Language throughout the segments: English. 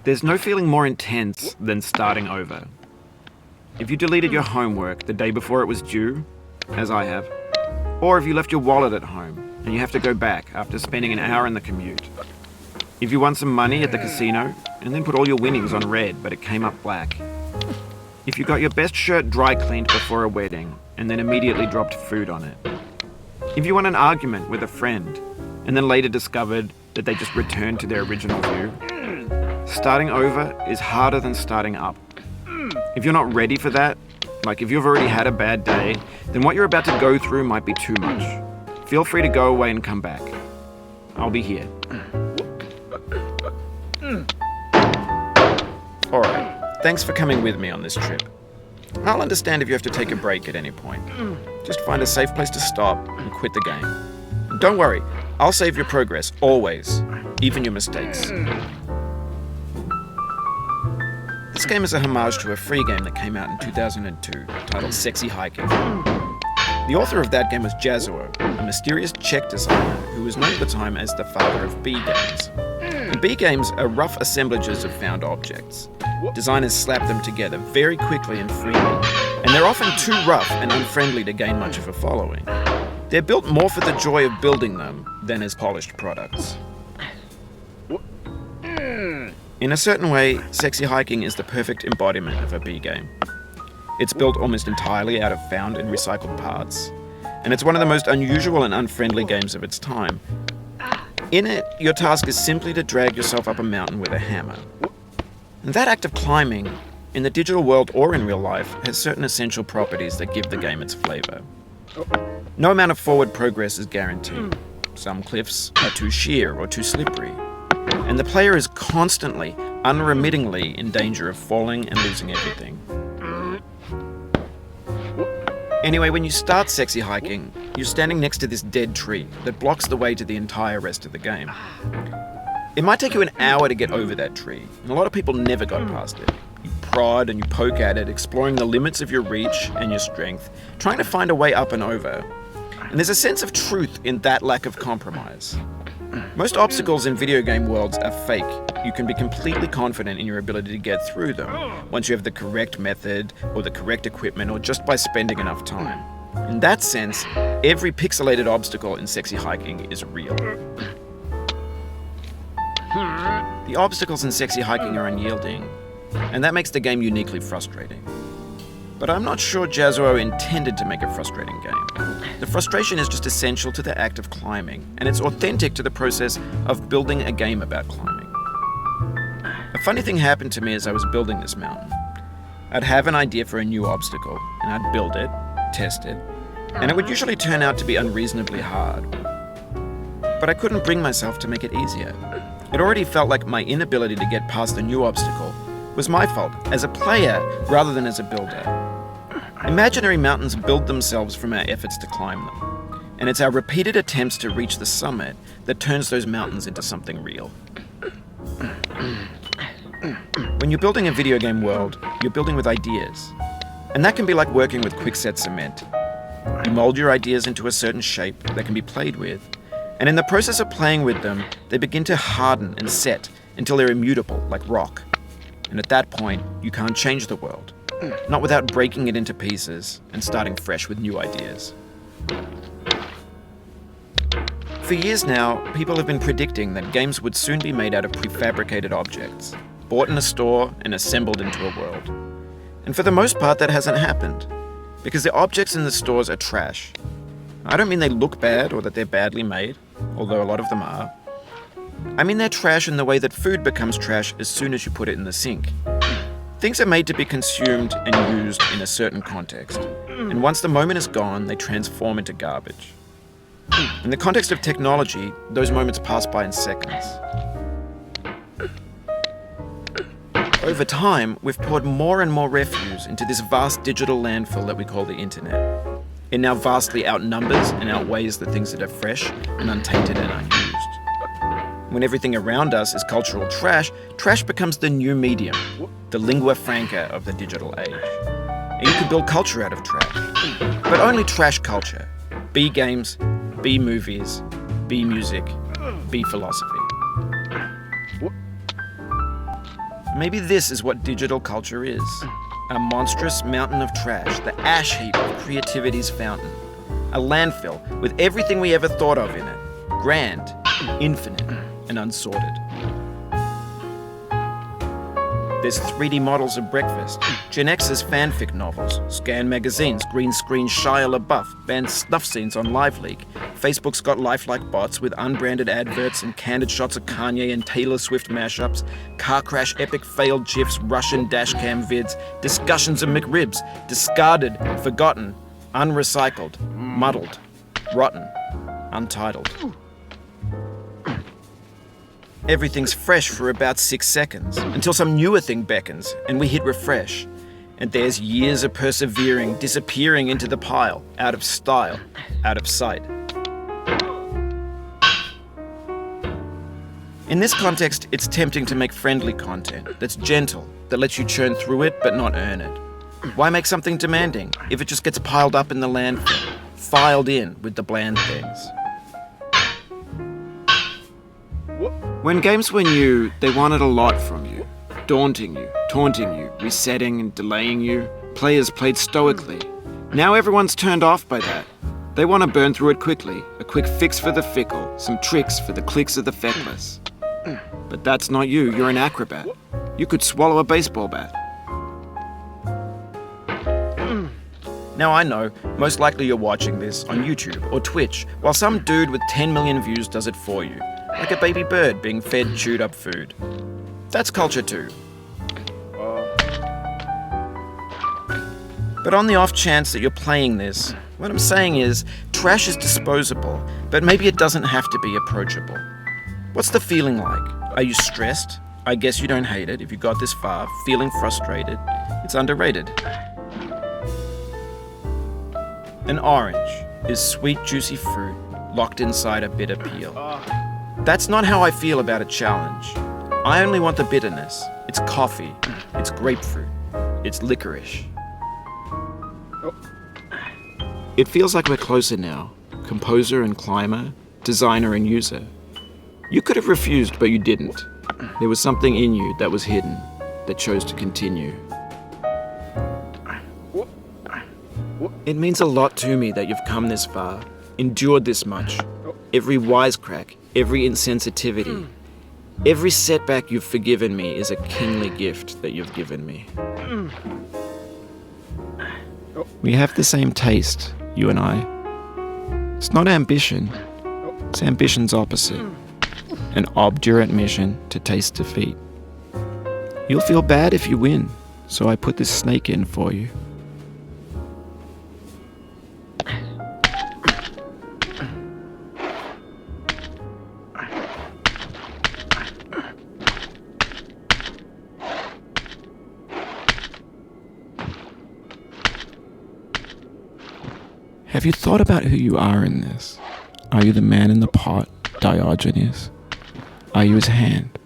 There's no feeling more intense than starting over. If you deleted your homework the day before it was due, as I have, or if you left your wallet at home and you have to go back after spending an hour in the commute. If you won some money at the casino and then put all your winnings on red but it came up black. If you got your best shirt dry cleaned before a wedding and then immediately dropped food on it. If you won an argument with a friend and then later discovered that they just returned to their original view. Starting over is harder than starting up. If you're not ready for that, like if you've already had a bad day, then what you're about to go through might be too much. Feel free to go away and come back. I'll be here. Alright, thanks for coming with me on this trip. I'll understand if you have to take a break at any point. Just find a safe place to stop and quit the game. And don't worry, I'll save your progress, always, even your mistakes. This game is a homage to a free game that came out in 2002, titled Sexy Hiking. The author of that game was Jazuo, a mysterious Czech designer who was known at the time as the father of B games. And B games are rough assemblages of found objects. Designers slap them together very quickly and freely, and they're often too rough and unfriendly to gain much of a following. They're built more for the joy of building them than as polished products. In a certain way, Sexy Hiking is the perfect embodiment of a B game. It's built almost entirely out of found and recycled parts, and it's one of the most unusual and unfriendly games of its time. In it, your task is simply to drag yourself up a mountain with a hammer. And that act of climbing, in the digital world or in real life, has certain essential properties that give the game its flavor. No amount of forward progress is guaranteed. Some cliffs are too sheer or too slippery. And the player is constantly, unremittingly in danger of falling and losing everything. Anyway, when you start Sexy Hiking, you're standing next to this dead tree that blocks the way to the entire rest of the game. It might take you an hour to get over that tree, and a lot of people never got past it. You prod and you poke at it, exploring the limits of your reach and your strength, trying to find a way up and over. And there's a sense of truth in that lack of compromise. Most obstacles in video game worlds are fake. You can be completely confident in your ability to get through them once you have the correct method or the correct equipment or just by spending enough time. In that sense, every pixelated obstacle in Sexy Hiking is real. The obstacles in Sexy Hiking are unyielding, and that makes the game uniquely frustrating. But I'm not sure Jazuo intended to make a frustrating game. The frustration is just essential to the act of climbing, and it's authentic to the process of building a game about climbing. A funny thing happened to me as I was building this mountain. I'd have an idea for a new obstacle, and I'd build it, test it, and it would usually turn out to be unreasonably hard. But I couldn't bring myself to make it easier. It already felt like my inability to get past the new obstacle was my fault as a player rather than as a builder. Imaginary mountains build themselves from our efforts to climb them, and it's our repeated attempts to reach the summit that turns those mountains into something real. When you're building a video game world, you're building with ideas, and that can be like working with quickset cement. You mold your ideas into a certain shape that can be played with, and in the process of playing with them, they begin to harden and set until they're immutable, like rock. And at that point, you can't change the world. Not without breaking it into pieces and starting fresh with new ideas. For years now, people have been predicting that games would soon be made out of prefabricated objects, bought in a store and assembled into a world. And for the most part, that hasn't happened, because the objects in the stores are trash. I don't mean they look bad or that they're badly made, although a lot of them are. I mean they're trash in the way that food becomes trash as soon as you put it in the sink. Things are made to be consumed and used in a certain context, and once the moment is gone, they transform into garbage. In the context of technology, those moments pass by in seconds. Over time, we've poured more and more refuse into this vast digital landfill that we call the internet. It now vastly outnumbers and outweighs the things that are fresh and untainted and unused. When everything around us is cultural trash, trash becomes the new medium, the lingua franca of the digital age. And you can build culture out of trash, but only trash culture. B games, B movies, B music, be philosophy. Maybe this is what digital culture is. A monstrous mountain of trash, the ash heap of creativity's fountain. A landfill with everything we ever thought of in it. Grand, infinite, and unsorted. There's 3D models of breakfast, Gen X's fanfic novels, scan magazines, green screen Shia LaBeouf, banned snuff scenes on LiveLeak. Facebook's got lifelike bots with unbranded adverts and candid shots of Kanye and Taylor Swift mashups, car crash epic failed GIFs, Russian dashcam vids, discussions of McRibs, discarded, forgotten, unrecycled, muddled, rotten, untitled. Everything's fresh for about 6 seconds, until some newer thing beckons, and we hit refresh. And there's years of persevering, disappearing into the pile, out of style, out of sight. In this context, it's tempting to make friendly content that's gentle, that lets you churn through it but not earn it. Why make something demanding if it just gets piled up in the landfill, filed in with the bland things? When games were new, they wanted a lot from you. Daunting you, taunting you, resetting and delaying you. Players played stoically. Now everyone's turned off by that. They want to burn through it quickly. A quick fix for the fickle, some tricks for the clicks of the feckless. But that's not you, you're an acrobat. You could swallow a baseball bat. Now I know, most likely you're watching this on YouTube or Twitch, while some dude with 10 million views does it for you. Like a baby bird being fed chewed up food. That's culture too. But on the off chance that you're playing this, what I'm saying is, trash is disposable, but maybe it doesn't have to be approachable. What's the feeling like? Are you stressed? I guess you don't hate it if you got this far. Feeling frustrated? It's underrated. An orange is sweet, juicy fruit locked inside a bitter peel. That's not how I feel about a challenge. I only want the bitterness. It's coffee. It's grapefruit. It's licorice. It feels like we're closer now. Composer and climber, designer and user. You could have refused, but you didn't. There was something in you that was hidden, that chose to continue. It means a lot to me that you've come this far, endured this much. Every wisecrack, every insensitivity, every setback you've forgiven me is a kingly gift that you've given me. We have the same taste, you and I. It's not ambition, it's ambition's opposite. An obdurate mission to taste defeat. You'll feel bad if you win, so I put this snake in for you. Have you thought about who you are in this? Are you the man in the pot, Diogenes? Are you his hand?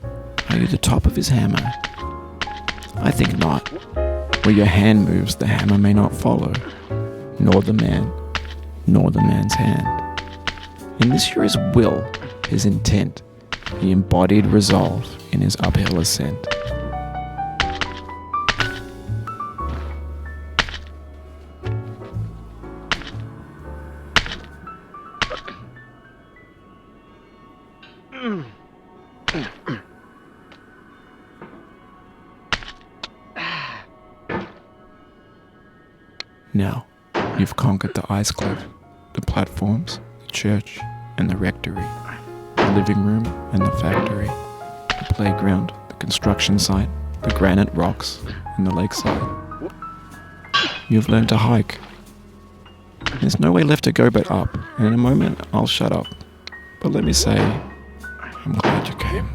Are you the top of his hammer? I think not. Where your hand moves, the hammer may not follow, nor the man, nor the man's hand. In this you're his will, his intent, the embodied resolve in his uphill ascent. Now, you've conquered the ice cliff, the platforms, the church, and the rectory, the living room and the factory, the playground, the construction site, the granite rocks, and the lakeside. You've learned to hike. There's no way left to go but up, and in a moment I'll shut up. But let me say, I'm glad you came.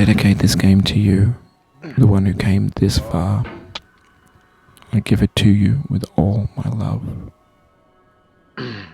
dedicate this game to you, the one who came this far. I give it to you with all my love. Mm.